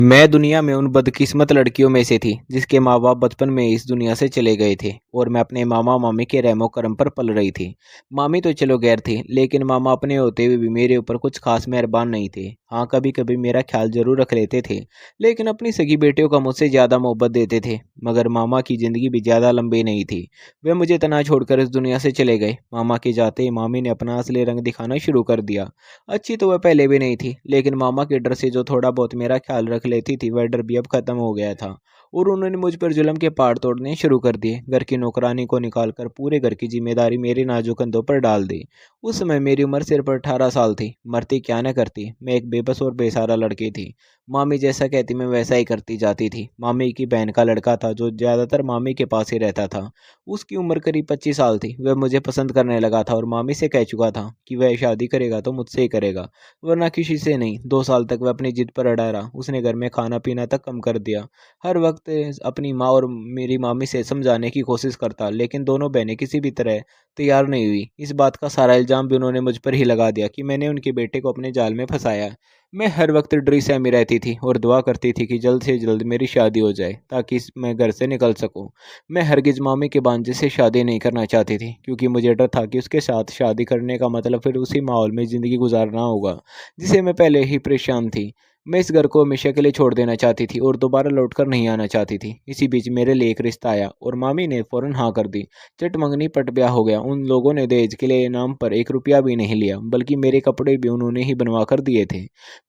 मैं दुनिया में उन बदकिस्मत लड़कियों में से थी जिसके माँ बाप बचपन में इस दुनिया से चले गए थे और मैं अपने मामा मामी के रहमो करम पर पल रही थी। मामी तो चलो गैर थी, लेकिन मामा अपने होते हुए भी मेरे ऊपर कुछ खास मेहरबान नहीं थे। हाँ, कभी कभी मेरा ख्याल जरूर रख लेते थे, लेकिन अपनी सगी बेटियों का मुझसे ज़्यादा मोहब्बत देते थे। मगर मामा की ज़िंदगी भी ज़्यादा लंबी नहीं थी। वे मुझे तना छोड़कर इस दुनिया से चले गए। मामा के जाते ही मामी ने अपना असली रंग दिखाना शुरू कर दिया। अच्छी तो वह पहले भी नहीं थी, लेकिन मामा के डर से जो थोड़ा बहुत मेरा ख्याल रख लेती थी, वह डर भी अब खत्म हो गया था। और उन्होंने मुझ पर जुल्म के पहाड़ तोड़ने शुरू कर दिए। घर की नौकरानी को निकालकर पूरे घर की जिम्मेदारी मेरे नाजुक कंधों पर डाल दी। उस समय मेरी उम्र सिर्फ 18 साल थी। मरती क्या न करती, मैं एक बेबस और बेसहारा लड़की थी। मामी जैसा कहती मैं वैसा ही करती जाती थी। मामी की बहन का लड़का था जो ज़्यादातर मामी के पास ही रहता था। उसकी उम्र करीब 25 साल थी। वह मुझे पसंद करने लगा था और मामी से कह चुका था कि वह शादी करेगा तो मुझसे ही करेगा, वरना किसी से नहीं। 2 साल तक वह अपनी जिद पर अड़ा रहा। उसने घर में खाना पीना तक कम कर दिया। हर वक्त अपनी माँ और मेरी मामी से समझाने की कोशिश करता, लेकिन दोनों बहनें किसी भी तरह तैयार नहीं हुई। इस बात का सारा इल्ज़ाम भी उन्होंने मुझ पर ही लगा दिया कि मैंने उनके बेटे को अपने जाल में फंसाया। मैं हर वक्त डरी सहमी रहती थी और दुआ करती थी कि जल्द से जल्द मेरी शादी हो जाए ताकि मैं घर से निकल सकूं। मैं हरगिज मामी के भांजे से शादी नहीं करना चाहती थी, क्योंकि मुझे डर था कि उसके साथ शादी करने का मतलब फिर उसी माहौल में ज़िंदगी गुजारना होगा जिसे मैं पहले ही परेशान थी। मैं इस घर को हमेशा के लिए छोड़ देना चाहती थी और दोबारा लौटकर नहीं आना चाहती थी। इसी बीच मेरे लिए एक रिश्ता आया और मामी ने फौरन हाँ कर दी। चट मंगनी पट ब्याह हो गया। उन लोगों ने दहेज के लिए इनाम पर 1 रुपया भी नहीं लिया, बल्कि मेरे कपड़े भी उन्होंने ही बनवा कर दिए थे।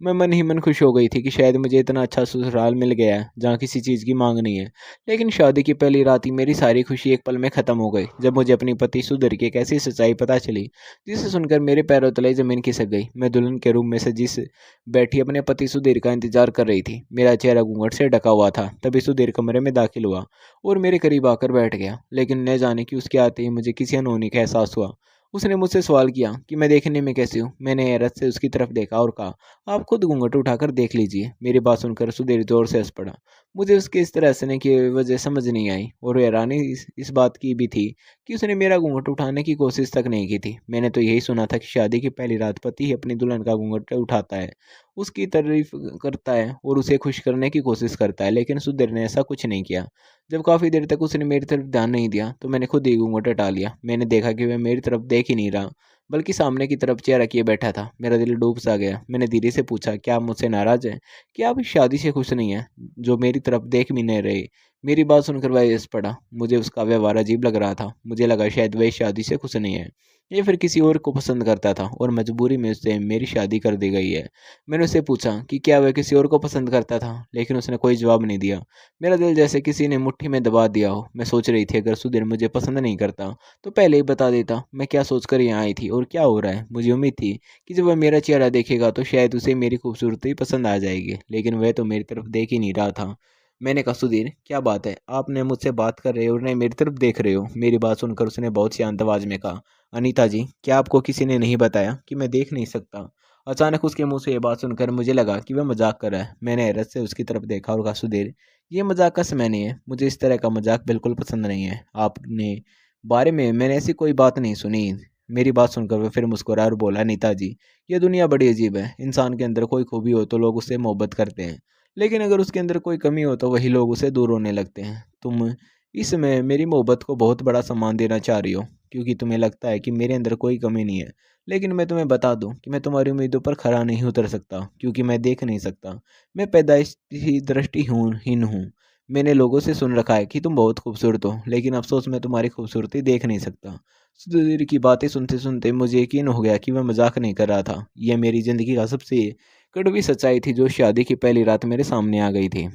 मैं मन ही मन खुश हो गई थी कि शायद मुझे इतना अच्छा ससुराल मिल गया है जहाँ किसी चीज़ की मांग नहीं है। लेकिन शादी की पहली रात ही मेरी सारी खुशी एक पल में ख़त्म हो गई, जब मुझे अपनी पति सुधर की एक ऐसी सच्चाई पता चली जिसे सुनकर मेरे पैरों तले ज़मीन खिसक गई। मैं दुल्हन के रूम में सजी से बैठी अपने पति सुधीर का इंतजार कर रही थी। मेरा चेहरा घूंघट से ढका हुआ था। तभी सुधीर कमरे में दाखिल हुआ और मेरे करीब आकर बैठ गया। लेकिन न जाने कि उसके आते ही मुझे किसी अनहोनी का एहसास हुआ। उसने मुझसे सवाल किया कि मैं देखने में कैसी हूँ। मैंने हैरत से उसकी तरफ देखा और कहा, आप खुद घूंघट उठाकर देख लीजिए। मेरी बात सुनकर सुधीर जोर से हंस पड़ा। मुझे उसके इस तरह हंसने की वजह समझ नहीं आई, और हैरानी इस बात की भी थी कि उसने मेरा घूंघट उठाने की कोशिश तक नहीं की थी। मैंने तो यही सुना था कि शादी की पहली रात पति ही अपनी दुल्हन का घूंघट उठाता है, उसकी तारीफ करता है और उसे खुश करने की कोशिश करता है। लेकिन सुधीर ने ऐसा कुछ नहीं किया। जब काफ़ी देर तक उसने मेरी तरफ ध्यान नहीं दिया तो मैंने खुद ही घूंघट हटा लिया। मैंने देखा कि वह मेरी तरफ देख ही नहीं रहा, बल्कि सामने की तरफ चेहरा किए बैठा था। मेरा दिल डूब सा गया। मैंने धीरे से पूछा, क्या आप मुझसे नाराज़ हैं? क्या आप इस शादी से खुश नहीं हैं, जो मेरी तरफ देख भी नहीं रहे? मेरी बात सुनकर वह हंस पड़ा। मुझे उसका व्यवहार अजीब लग रहा था। मुझे लगा शायद वह इस शादी से खुश नहीं है, या फिर किसी और को पसंद करता था और मजबूरी में उससे मेरी शादी कर दी गई है। मैंने उससे पूछा कि क्या वह किसी और को पसंद करता था, लेकिन उसने कोई जवाब नहीं दिया। मेरा दिल जैसे किसी ने मुट्ठी में दबा दिया हो। मैं सोच रही थी, अगर सुधीर मुझे पसंद नहीं करता तो पहले ही बता देता। मैं क्या सोचकर यहाँ आई थी और क्या हो रहा है। मुझे उम्मीद थी कि जब वह मेरा चेहरा देखेगा तो शायद उसे मेरी खूबसूरती पसंद आ जाएगी, लेकिन वह तो मेरी तरफ देख ही नहीं रहा था। मैंने कहा, सुधीर क्या बात है, आपने मुझसे बात कर रहे हो और नहीं मेरी तरफ देख रहे हो? मेरी बात सुनकर उसने बहुत शांत आवाज में कहा, अनीता जी, क्या आपको किसी ने नहीं बताया कि मैं देख नहीं सकता? अचानक उसके मुंह से ये बात सुनकर मुझे लगा कि वह मजाक कर रहा है। मैंने हैरत से उसकी तरफ देखा और कहा, सुधीर, ये मजाक का समय नहीं है। मुझे इस तरह का मजाक बिल्कुल पसंद नहीं है। आपने बारे में मैंने ऐसी कोई बात नहीं सुनी। मेरी बात सुनकर वह फिर मुस्कुराया और बोला, नीता जी, ये दुनिया बड़ी अजीब है। इंसान के अंदर कोई खूबी हो तो लोग उससे मोहब्बत करते हैं, लेकिन अगर उसके अंदर कोई कमी हो तो वही लोग उसे दूर होने लगते हैं। तुम इस समय मेरी मोहब्बत को बहुत बड़ा सम्मान देना चाह रही हो, क्योंकि तुम्हें लगता है कि मेरे अंदर कोई कमी नहीं है। लेकिन मैं तुम्हें बता दूं कि मैं तुम्हारी उम्मीदों पर खरा नहीं उतर सकता, क्योंकि मैं देख नहीं सकता। मैं पैदाइश ही दृष्टिहीन हूँ। मैंने लोगों से सुन रखा है कि तुम बहुत खूबसूरत हो, लेकिन अफसोस मैं तुम्हारी खूबसूरती देख नहीं सकता। सुधीर की बातें सुनते सुनते मुझे यकीन हो गया कि वह मजाक नहीं कर रहा था। यह मेरी जिंदगी का सबसे कड़वी सच्चाई थी जो शादी की पहली रात मेरे सामने आ गई थी।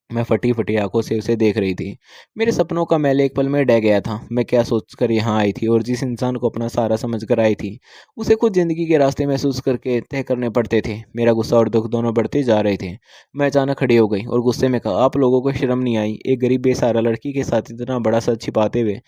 मैं फटी-फटी आँखों से उसे देख रही थी। मेरे सपनों का महल एक पल में ढह गया था। मैं क्या सोचकर यहाँ आई थी, और जिस इंसान को अपना सहारा समझकर आई थी, उसे खुद ज़िंदगी के रास्ते महसूस करके तय करने पड़ते थे। मेरा गुस्सा और दुःख दोनों बढ़ते जा रहे थे। मैं अचानक खड़ी हो गई और गुस्से में कहा, आप लोगों को शर्म नहीं आई, एक गरीब बेसहारा लड़की के साथ इतना बड़ा सच छिपाते हुए?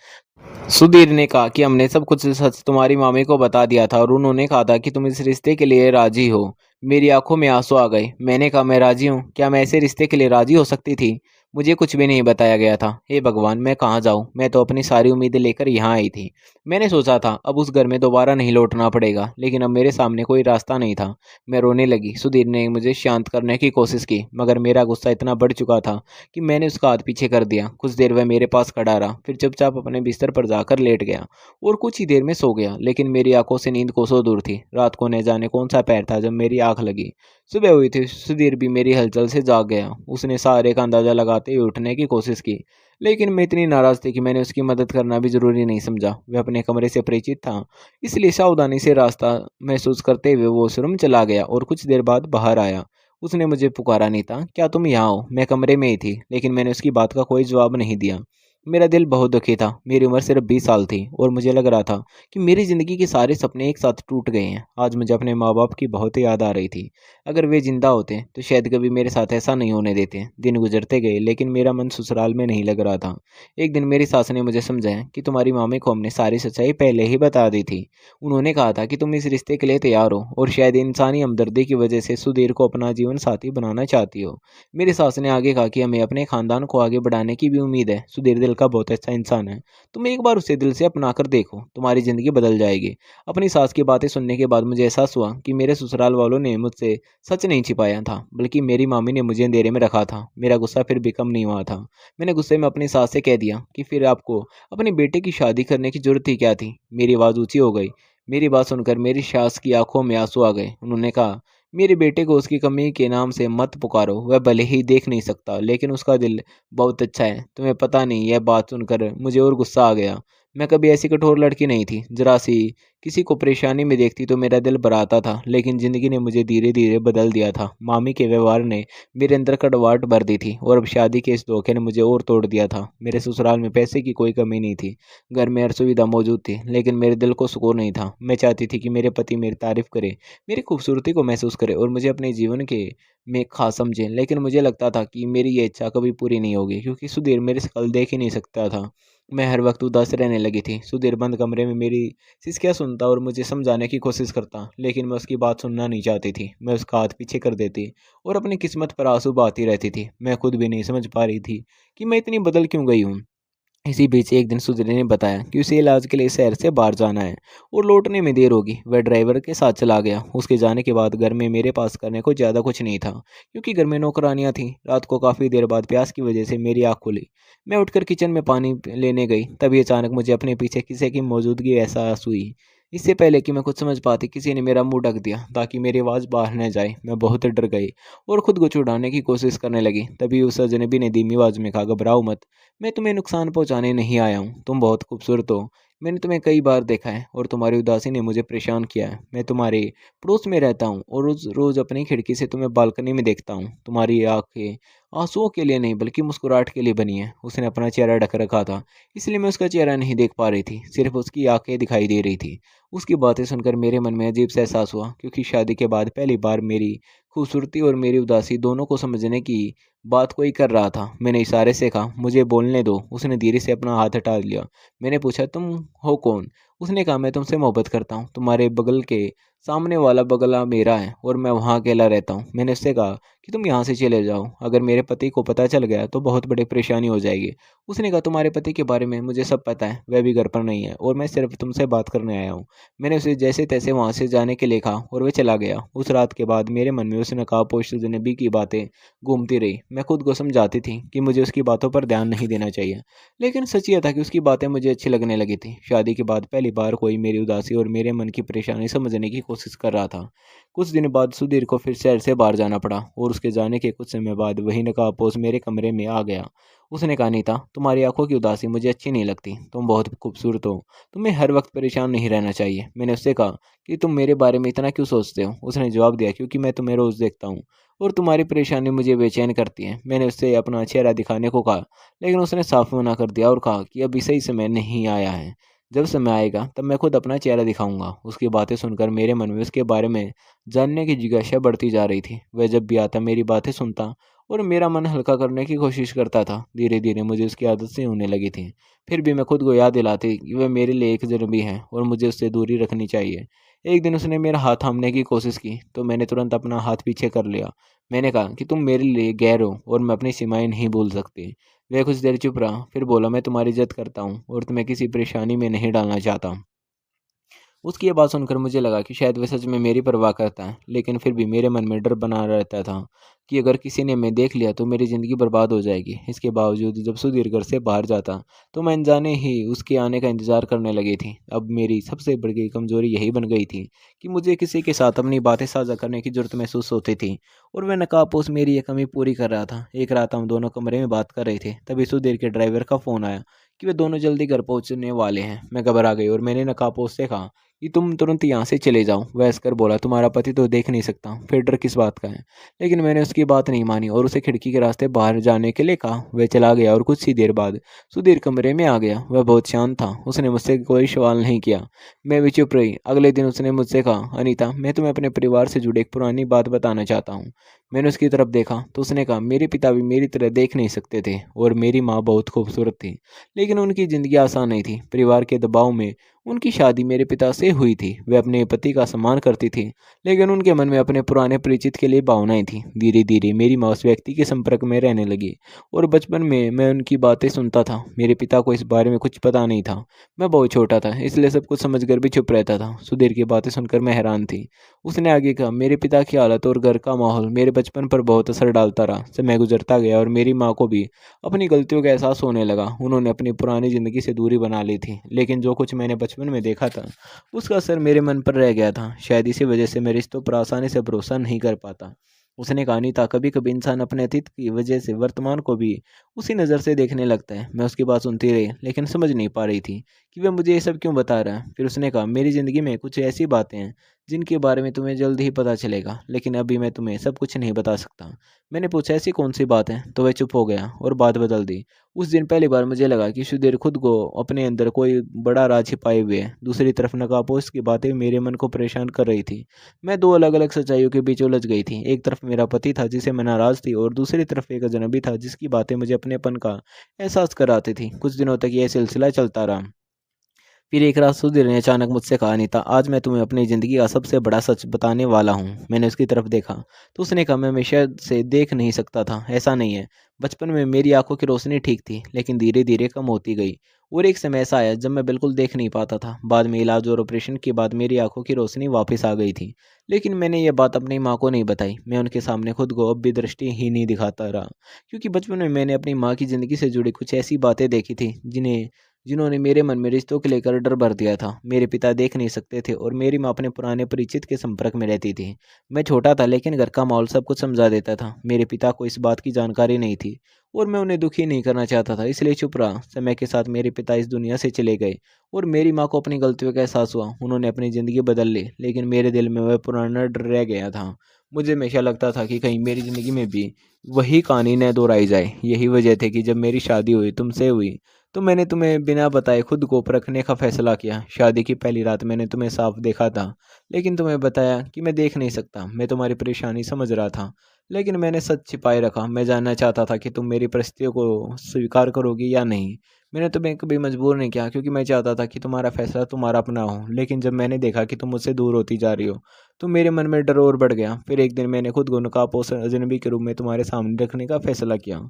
सुधीर ने कहा कि हमने सब कुछ सच तुम्हारी मामी को बता दिया था और उन्होंने कहा था कि तुम इस रिश्ते के लिए राजी हो। मेरी आंखों में आंसू आ गए। मैंने कहा, मैं राजी हूँ? क्या मैं ऐसे रिश्ते के लिए राजी हो सकती थी? मुझे कुछ भी नहीं बताया गया था। हे भगवान, मैं कहाँ जाऊँ? मैं तो अपनी सारी उम्मीदें लेकर यहाँ आई थी। मैंने सोचा था अब उस घर में दोबारा नहीं लौटना पड़ेगा, लेकिन अब मेरे सामने कोई रास्ता नहीं था। मैं रोने लगी। सुधीर ने मुझे शांत करने की कोशिश की, मगर मेरा गुस्सा इतना बढ़ चुका था कि मैंने उसका हाथ पीछे कर दिया। कुछ देर वह मेरे पास खड़ा रहा, फिर चुपचाप अपने बिस्तर पर जाकर लेट गया और कुछ ही देर में सो गया। लेकिन मेरी आंखों से नींद कोसों दूर थी। रात को न जाने कौन सा पैर था जब मेरी आंख लगी। सुबह हुई थी। सुधीर भी मेरी हलचल से जाग गया। उसने सारे का अंदाजा लगाते हुए उठने की कोशिश की, लेकिन मैं इतनी नाराज थी कि मैंने उसकी मदद करना भी जरूरी नहीं समझा। वह अपने कमरे से परिचित था, इसलिए सावधानी से रास्ता महसूस करते हुए वो उस रूम चला गया और कुछ देर बाद बाहर आया। उसने मुझे पुकारा, नहीं था क्या तुम यहाँ हो? मैं कमरे में ही थी, लेकिन मैंने उसकी बात का कोई जवाब नहीं दिया। मेरा दिल बहुत दुखी था। मेरी उम्र सिर्फ 20 साल थी और मुझे लग रहा था कि मेरी ज़िंदगी के सारे सपने एक साथ टूट गए हैं। आज मुझे अपने माँ बाप की बहुत याद आ रही थी। अगर वे जिंदा होते तो शायद कभी मेरे साथ ऐसा नहीं होने देते। दिन गुजरते गए, लेकिन मेरा मन ससुराल में नहीं लग रहा था। एक दिन मेरी सास ने मुझे समझाया कि तुम्हारी मामी को हमने सारी सच्चाई पहले ही बता दी थी। उन्होंने कहा था कि तुम इस रिश्ते के लिए तैयार हो और शायद इंसानी हमदर्दी की वजह से सुधीर को अपना जीवन साथी बनाना चाहती हो। मेरी सास ने आगे कहा कि हमें अपने खानदान को आगे बढ़ाने की भी उम्मीद है। सुधीर दिल का बहुत अच्छा इंसान है। तुम एक बार उसे दिल से अपना कर देखो, तुम्हारी जिंदगी बदल जाएगी। अपनी सास की बातें सुनने के बाद मुझे एहसास हुआ कि मेरे ससुराल वालों ने मुझसे सच नहीं छिपाया था, बल्कि मेरी मामी ने मुझे अंधेरे में रखा था। मेरा गुस्सा फिर भी कम नहीं हुआ था। मैंने गुस्से में अपनी सास से कह दिया कि फिर आपको अपने बेटे की शादी करने की जरूरत ही क्या थी। मेरी आवाज़ ऊंची हो गई। मेरी बात सुनकर मेरी सास की आंखों में आंसू आ गए। उन्होंने कहा, मेरे बेटे को उसकी कमी के नाम से मत पुकारो। वह भले ही देख नहीं सकता, लेकिन उसका दिल बहुत अच्छा है। तुम्हें पता नहीं। यह बात सुनकर मुझे और गुस्सा आ गया। मैं कभी ऐसी कठोर लड़की नहीं थी। जरा सी किसी को परेशानी में देखती तो मेरा दिल भराता था, लेकिन ज़िंदगी ने मुझे धीरे धीरे बदल दिया था। मामी के व्यवहार ने मेरे अंदर कड़वाहट भर दी थी और अब शादी के इस धोखे ने मुझे और तोड़ दिया था। मेरे ससुराल में पैसे की कोई कमी नहीं थी। घर में हर सुविधा मौजूद थी, लेकिन मेरे दिल को सुकून नहीं था। मैं चाहती थी कि मेरे पति मेरी तारीफ करे, मेरी खूबसूरती को महसूस करे और मुझे अपने जीवन के में खास समझे। लेकिन मुझे लगता था कि मेरी ये इच्छा कभी पूरी नहीं होगी, क्योंकि सुधीर मेरे शकल देख ही नहीं सकता था। मैं हर वक्त उदास रहने लगी थी। सुधीर बंद कमरे में मेरी सिसकियाँ सुनता और मुझे समझाने की कोशिश करता, लेकिन मैं उसकी बात सुनना नहीं चाहती थी। मैं उसका हाथ पीछे कर देती और अपनी किस्मत पर आंसू बहाती रहती थी। मैं खुद भी नहीं समझ पा रही थी कि मैं इतनी बदल क्यों गई हूँ। इसी बीच एक दिन सुधीर ने बताया कि उसे इलाज के लिए शहर से बाहर जाना है और लौटने में देर होगी। वह ड्राइवर के साथ चला गया। उसके जाने के बाद घर में मेरे पास करने को ज़्यादा कुछ नहीं था, क्योंकि घर में नौकरानियां थीं। रात को काफ़ी देर बाद प्यास की वजह से मेरी आँख खुली। मैं उठकर किचन में पानी लेने गई, तभी अचानक मुझे अपने पीछे किसी की मौजूदगी एहसास हुई। इससे पहले कि मैं कुछ समझ पाती, किसी ने मेरा मुंह ढक दिया ताकि मेरी आवाज़ बाहर न जाए। मैं बहुत डर गई और खुद को छुड़ाने की कोशिश करने लगी। तभी उस अजनबी ने धीमी आवाज़ में कहा, घबराओ मत, मैं तुम्हें नुकसान पहुंचाने नहीं आया हूँ। तुम बहुत खूबसूरत हो। मैंने तुम्हें कई बार देखा है और तुम्हारी उदासी ने मुझे परेशान किया है। मैं तुम्हारे पड़ोस में रहता हूँ और रोज रोज अपनी खिड़की से तुम्हें बालकनी में देखता हूँ। तुम्हारी आंखें आंसुओं के लिए नहीं, बल्कि मुस्कुराहट के लिए बनी है। उसने अपना चेहरा ढक रखा था, इसलिए मैं उसका चेहरा नहीं देख पा रही थी, सिर्फ उसकी आंखें दिखाई दे रही थी। उसकी बातें सुनकर मेरे मन में अजीब सा एहसास हुआ, क्योंकि शादी के बाद पहली बार मेरी खूबसूरती और मेरी उदासी दोनों को समझने की बात कोई कर रहा था। मैंने इशारे से कहा, मुझे बोलने दो। उसने धीरे से अपना हाथ हटा लिया। मैंने पूछा, तुम हो कौन? उसने कहा, मैं तुमसे मोहब्बत करता हूँ। तुम्हारे बगल के सामने वाला बगला मेरा है और मैं वहाँ अकेला रहता हूँ। मैंने उससे कहा कि तुम यहाँ से चले जाओ, अगर मेरे पति को पता चल गया तो बहुत बड़ी परेशानी हो जाएगी। उसने कहा, तुम्हारे पति के बारे में मुझे सब पता है, वह भी घर पर नहीं है और मैं सिर्फ तुमसे बात करने आया हूँ। मैंने उसे जैसे तैसे वहाँ से जाने के लिए कहा और वह चला गया। उस रात के बाद मेरे मन में उस नकाबपोश अजनबी की बातें घूमती रही। मैं खुद को समझाती थी कि मुझे उसकी बातों पर ध्यान नहीं देना चाहिए, लेकिन सच यह था कि उसकी बातें मुझे अच्छी लगने लगी थी। शादी के बाद पहली बार कोई मेरी उदासी और मेरे मन की परेशानी समझने की कोशिश कर रहा था। कुछ दिन बाद सुधीर को फिर शहर से बाहर जाना पड़ा और उसके जाने के कुछ समय बाद वही नकाबपोश मेरे कमरे में आ गया। उसने कहा, नीता, तुम्हारी आंखों की उदासी मुझे अच्छी नहीं लगती। तुम बहुत खूबसूरत हो, तुम्हें हर वक्त परेशान नहीं रहना चाहिए। मैंने उससे कहा कि तुम मेरे बारे में इतना क्यों सोचते हो? उसने जवाब दिया, क्योंकि मैं तुम्हें रोज़ देखता हूँ और तुम्हारी परेशानी मुझे बेचैन करती है। मैंने उससे अपना चेहरा दिखाने को कहा, लेकिन उसने साफ मना कर दिया और कहा कि अभी सही समय नहीं आया है। जब समय आएगा तब मैं खुद अपना चेहरा दिखाऊंगा। उसकी बातें सुनकर मेरे मन में उसके बारे में जानने की जिज्ञासा बढ़ती जा रही थी। वह जब भी आता मेरी बातें सुनता और मेरा मन हल्का करने की कोशिश करता था। धीरे धीरे मुझे उसकी आदत सी होने लगी थी। फिर भी मैं खुद को याद दिलाती कि वह मेरे लिए एक अजनबी है और मुझे उससे दूरी रखनी चाहिए। एक दिन उसने मेरा हाथ थामने की कोशिश की तो मैंने तुरंत अपना हाथ पीछे कर लिया। मैंने कहा कि तुम मेरे लिए गैर हो और मैं अपनी सीमाएं नहीं भूल सकती। वह कुछ देर चुप रहा, फिर बोला, मैं तुम्हारी इज्जत करता हूँ और तुम्हें किसी परेशानी में नहीं डालना चाहता। उसकी ये बात सुनकर मुझे लगा कि शायद वह सच में मेरी परवाह करता है, लेकिन फिर भी मेरे मन में डर बना रहता था कि अगर किसी ने मैं देख लिया तो मेरी ज़िंदगी बर्बाद हो जाएगी। इसके बावजूद जब सुधीर घर से बाहर जाता तो मैं अनजाने ही उसके आने का इंतज़ार करने लगी थी। अब मेरी सबसे बड़ी कमज़ोरी यही बन गई थी कि मुझे किसी के साथ अपनी बातें साझा करने की ज़रूरत महसूस होती थी, और वह नकाबपोश मेरी ये कमी पूरी कर रहा था। एक रात हम दोनों कमरे में बात कर रहे थे, तभी सुधीर के ड्राइवर का फ़ोन आया कि वे दोनों जल्दी घर पहुंचने वाले हैं। मैं घबरा गई और मैंने नकाबपोश से कहा कि तुम तुरंत यहाँ से चले जाओ। वह हंसकर बोला, तुम्हारा पति तो देख नहीं सकता, फिर डर किस बात का है। लेकिन मैंने उसकी बात नहीं मानी और उसे खिड़की के रास्ते बाहर जाने के लिए कहा। वह चला गया और कुछ ही देर बाद सुधीर कमरे में आ गया। वह बहुत शांत था, उसने मुझसे कोई सवाल नहीं किया। मैं भी चुप रही। अगले दिन उसने मुझसे कहा, अनीता, मैं तुम्हें अपने परिवार से जुड़ी एक पुरानी बात बताना चाहता हूँ। मैंने उसकी तरफ देखा तो उसने कहा, मेरे पिता भी मेरी तरह देख नहीं सकते थे और मेरी माँ बहुत खूबसूरत थी, लेकिन उनकी ज़िंदगी आसान नहीं थी। परिवार के दबाव में उनकी शादी मेरे पिता से हुई थी। वे अपने पति का सम्मान करती थी, लेकिन उनके मन में अपने पुराने परिचित के लिए भावनाएं थीं। धीरे धीरे मेरी माँ उस व्यक्ति के संपर्क में रहने लगी और बचपन में मैं उनकी बातें सुनता था। मेरे पिता को इस बारे में कुछ पता नहीं था। मैं बहुत छोटा था, इसलिए सब कुछ समझकर भी चुप रहता था। सुधीर की बातें सुनकर मैं हैरान थी। उसने आगे कहा, मेरे पिता की हालत और घर का माहौल मेरे बचपन पर बहुत असर डालता रहा। समय गुजरता गया और मेरी माँ को भी अपनी गलतियों का एहसास होने लगा। उन्होंने अपनी पुरानी ज़िंदगी से दूरी बना ली थी, लेकिन जो कुछ मैंने बचपन में देखा था उसका असर मेरे मन पर रह गया था। शायद इसी वजह से मैं रिश्तों पर आसानी से भरोसा नहीं कर पाता। उसने कहानी था, कभी कभी इंसान अपने अतीत की वजह से वर्तमान को भी उसी नज़र से देखने लगता है। मैं उसकी बात सुनती रही, लेकिन समझ नहीं पा रही थी कि वह मुझे ये सब क्यों बता रहा है। फिर उसने कहा, मेरी ज़िंदगी में कुछ ऐसी बातें हैं जिनके बारे में तुम्हें जल्द ही पता चलेगा, लेकिन अभी मैं तुम्हें सब कुछ नहीं बता सकता। मैंने पूछा, ऐसी कौन सी बात है? तो वह चुप हो गया और बात बदल दी। उस दिन पहली बार मुझे लगा कि सुधीर खुद को अपने अंदर कोई बड़ा राज छिपाए हुए है। दूसरी तरफ नकाबपोश की बातें मेरे मन को परेशान कर रही थी। मैं दो अलग अलग सच्चाइयों के बीच उलझ गई थी। एक तरफ मेरा पति था जिसे मैं नाराज थी, और दूसरी तरफ एक अजनबी था जिसकी बातें मुझे अपनेपन का एहसास कराती थी। कुछ दिनों तक यह सिलसिला चलता रहा। फिर एक रात सुधीर ने अचानक मुझसे कहा, अनीता, आज मैं तुम्हें अपनी ज़िंदगी का सबसे बड़ा सच बताने वाला हूँ। मैंने उसकी तरफ देखा तो उसने कहा, मैं हमेशा से देख नहीं सकता था, ऐसा नहीं है। बचपन में मेरी आंखों की रोशनी ठीक थी, लेकिन धीरे धीरे कम होती गई, और एक समय ऐसा आया जब मैं बिल्कुल देख नहीं पाता था। बाद में इलाज और ऑपरेशन के बाद मेरी आंखों की रोशनी वापस आ गई थी, लेकिन मैंने यह बात अपनी माँ को नहीं बताई। मैं उनके सामने खुद को अब भी दृष्टि ही नहीं दिखाता रहा, क्योंकि बचपन में मैंने अपनी माँ की ज़िंदगी से जुड़ी कुछ ऐसी बातें देखी थी जिन्होंने मेरे मन में रिश्तों को लेकर डर भर दिया था। मेरे पिता देख नहीं सकते थे और मेरी माँ अपने पुराने परिचित के संपर्क में रहती थी। मैं छोटा था, लेकिन घर का माहौल सब कुछ समझा देता था। मेरे पिता को इस बात की जानकारी नहीं थी और मैं उन्हें दुखी नहीं करना चाहता था, इसलिए चुप रहा। समय के साथ मेरे पिता इस दुनिया से चले गए और मेरी माँ को अपनी गलतियों का एहसास हुआ। उन्होंने अपनी ज़िंदगी बदल ली, लेकिन मेरे दिल में वह पुराना डर रह गया था। मुझे हमेशा लगता था कि कहीं मेरी ज़िंदगी में भी वही कहानी न दोहराई जाए। यही वजह थी कि जब मेरी शादी हुई, तुमसे हुई, तो मैंने तुम्हें बिना बताए खुद को परखने का फैसला किया। शादी की पहली रात मैंने तुम्हें साफ देखा था, लेकिन तुम्हें बताया कि मैं देख नहीं सकता। मैं तुम्हारी परेशानी समझ रहा था, लेकिन मैंने सच छिपाए रखा। मैं जानना चाहता था कि तुम मेरी परिस्थितियों को स्वीकार करोगी या नहीं। मैंने तुम्हें कभी मजबूर नहीं किया, क्योंकि मैं चाहता था कि तुम्हारा फैसला तुम्हारा अपना हो। लेकिन जब मैंने देखा कि तुम मुझसे दूर होती जा रही हो, तो मेरे मन में डर और बढ़ गया। फिर एक दिन मैंने खुद को नकाबपोश अजनबी के रूप में तुम्हारे सामने रखने का फैसला किया।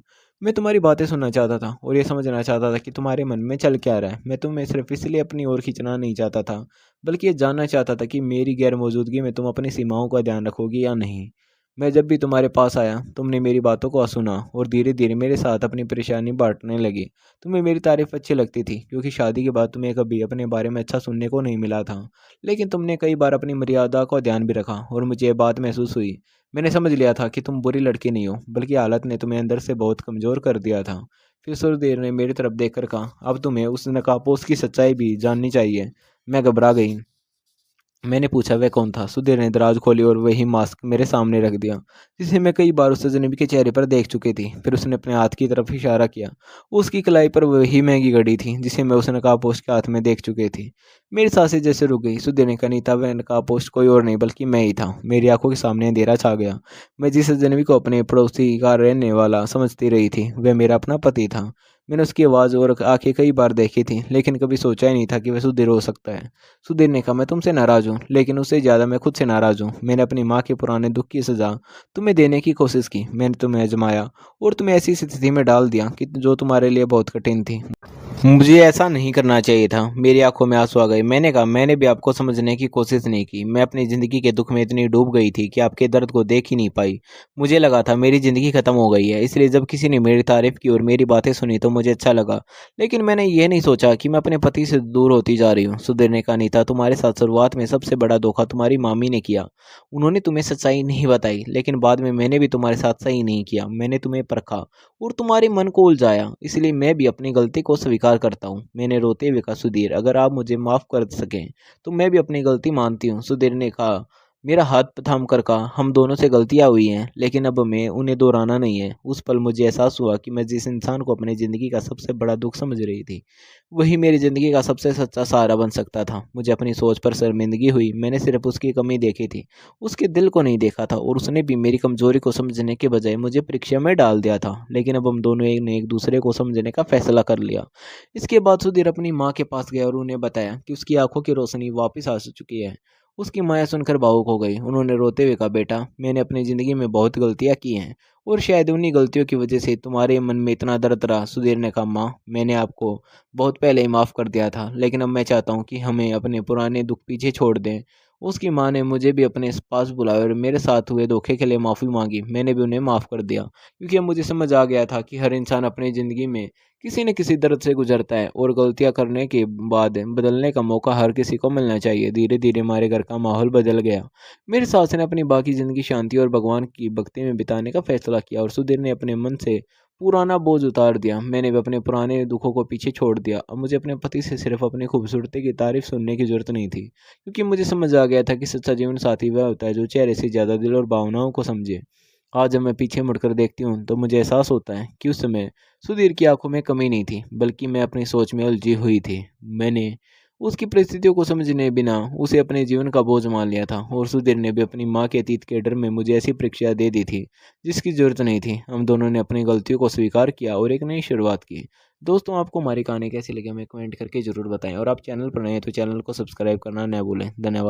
मैं तुम्हारी बातें सुनना चाहता था और ये समझना चाहता था कि तुम्हारे मन में चल क्या रहा है। मैं तुम्हें सिर्फ इसलिए अपनी ओर खींचना नहीं चाहता था, बल्कि ये जानना चाहता था कि मेरी गैर मौजूदगी में तुम अपनी सीमाओं का ध्यान रखोगी या नहीं। मैं जब भी तुम्हारे पास आया, तुमने मेरी बातों को सुना और धीरे धीरे मेरे साथ अपनी परेशानी बांटने लगी। तुम्हें मेरी तारीफ अच्छी लगती थी, क्योंकि शादी के बाद तुम्हें कभी अपने बारे में अच्छा सुनने को नहीं मिला था। लेकिन तुमने कई बार अपनी मर्यादा का ध्यान भी रखा और मुझे ये बात महसूस हुई। मैंने समझ लिया था कि तुम बुरी लड़की नहीं हो, बल्कि हालत ने तुम्हें अंदर से बहुत कमज़ोर कर दिया था। फिर सुरदेव ने मेरी तरफ देखकर कहा, अब तुम्हें उस नकाबपोश की सच्चाई भी जाननी चाहिए। मैं घबरा गई। मैंने पूछा, वह कौन था? सुधीर ने दराज खोली और वही मास्क मेरे सामने रख दिया, जिसे मैं कई बार उस अजनबी के चेहरे पर देख चुकी थी। फिर उसने अपने हाथ की तरफ इशारा किया। उसकी कलाई पर वही महंगी घड़ी थी जिसे मैं उस नकाबपोश के हाथ में देख चुकी थी। मेरी सांसें जैसे रुक गई। सुधीर ने कहा, नीता, वह नकाबपोश कोई और नहीं बल्कि मैं ही था। मेरी आंखों के सामने अंधेरा छा गया। मैं जिस अजनबी को अपने पड़ोसी का रहने वाला समझती रही थी, वह मेरा अपना पति था। मैंने उसकी आवाज़ और आंखें कई बार देखी थी, लेकिन कभी सोचा ही नहीं था कि वह सुधीर हो सकता है। सुधीर ने कहा, मैं तुमसे नाराज़ हूँ, लेकिन उससे ज़्यादा मैं खुद से नाराज़ हूँ। मैंने अपनी माँ के पुराने दुख की सज़ा तुम्हें देने की कोशिश की। मैंने तुम्हें आजमाया और तुम्हें ऐसी स्थिति में डाल दिया कि जो तुम्हारे लिए बहुत कठिन थी। मुझे ऐसा नहीं करना चाहिए था। मेरी आंखों में आंसू आ गए। मैंने कहा, मैंने भी आपको समझने की कोशिश नहीं की। मैं अपनी ज़िंदगी के दुख में इतनी डूब गई थी कि आपके दर्द को देख ही नहीं पाई। मुझे लगा था मेरी ज़िंदगी ख़त्म हो गई है। इसलिए जब किसी ने मेरी तारीफ़ की और मेरी बातें सुनी तो मुझे अच्छा लगा। लेकिन मैंने ये नहीं सोचा कि मैं अपने पति से दूर होती जा रही हूँ। सुधीर ने कहा, नीता, तुम्हारे साथ शुरुआत में सबसे बड़ा धोखा तुम्हारी मामी ने किया। उन्होंने तुम्हें सच्चाई नहीं बताई, लेकिन बाद में मैंने भी तुम्हारे साथ सही नहीं किया। मैंने तुम्हें परखा और तुम्हारे मन को उलझाया। इसलिए मैं भी अपनी गलती को स्वीकार करता हूँ। मैंने रोते हुए कहा, सुधीर, अगर आप मुझे माफ़ कर सकें तो मैं भी अपनी गलती मानती हूँ। सुधीर ने कहा, मेरा हाथ थाम कर कहा, हम दोनों से गलतियाँ हुई हैं, लेकिन अब हमें उन्हें दोहराना नहीं है। उस पल मुझे एहसास हुआ कि मैं जिस इंसान को अपनी ज़िंदगी का सबसे बड़ा दुख समझ रही थी, वही मेरी ज़िंदगी का सबसे सच्चा सहारा बन सकता था। मुझे अपनी सोच पर शर्मिंदगी हुई। मैंने सिर्फ उसकी कमी देखी थी, उसके दिल को नहीं देखा था, और उसने भी मेरी कमज़ोरी को समझने के बजाय मुझे परीक्षा में डाल दिया था। लेकिन अब हम दोनों ने एक दूसरे को समझने का फैसला कर लिया। इसके बाद सुधीर अपनी माँ के पास गया और उन्हें बताया कि उसकी आंखों की रोशनी वापस आ चुकी है। उसकी माँ सुनकर भावुक हो गई। उन्होंने रोते हुए कहा, बेटा, मैंने अपनी ज़िंदगी में बहुत गलतियाँ की हैं और शायद उन्हीं गलतियों की वजह से तुम्हारे मन में इतना दर्द रहा। सुधीर ने कहा, माँ, मैंने आपको बहुत पहले ही माफ़ कर दिया था, लेकिन अब मैं चाहता हूँ कि हमें अपने पुराने दुख पीछे छोड़ दें। उसकी माँ ने मुझे भी अपने पास बुलाया और मेरे साथ हुए धोखे के लिए माफ़ी मांगी। मैंने भी उन्हें माफ़ कर दिया, क्योंकि अब मुझे समझ आ गया था कि हर इंसान अपनी ज़िंदगी में किसी न किसी दर्द से गुजरता है और गलतियां करने के बाद बदलने का मौका हर किसी को मिलना चाहिए। धीरे धीरे हमारे घर का माहौल बदल गया। मेरी सास ने अपनी बाकी ज़िंदगी शांति और भगवान की भक्ति में बिताने का फैसला किया और सुधीर ने अपने मन से पुराना बोझ उतार दिया। मैंने भी अपने पुराने दुखों को पीछे छोड़ दिया। अब मुझे अपने पति से सिर्फ अपनी खूबसूरती की तारीफ सुनने की जरूरत नहीं थी, क्योंकि मुझे समझ आ गया था कि सच्चा जीवन साथी वह होता है जो चेहरे से ज़्यादा दिल और भावनाओं को समझे। आज जब मैं पीछे मुड़कर देखती हूँ तो मुझे एहसास होता है कि उस समय सुधीर की आंखों में कमी नहीं थी, बल्कि मैं अपनी सोच में उलझी हुई थी। मैंने उसकी परिस्थितियों को समझने बिना उसे अपने जीवन का बोझ मान लिया था, और सुधीर ने भी अपनी माँ के अतीत के डर में मुझे ऐसी परीक्षा दे दी थी जिसकी जरूरत नहीं थी। हम दोनों ने अपनी गलतियों को स्वीकार किया और एक नई शुरुआत की। दोस्तों, आपको हमारी कहानी कैसी लगी हमें कमेंट करके ज़रूर बताएं, और आप चैनल पर नए हैं तो चैनल को सब्सक्राइब करना न भूलें। धन्यवाद।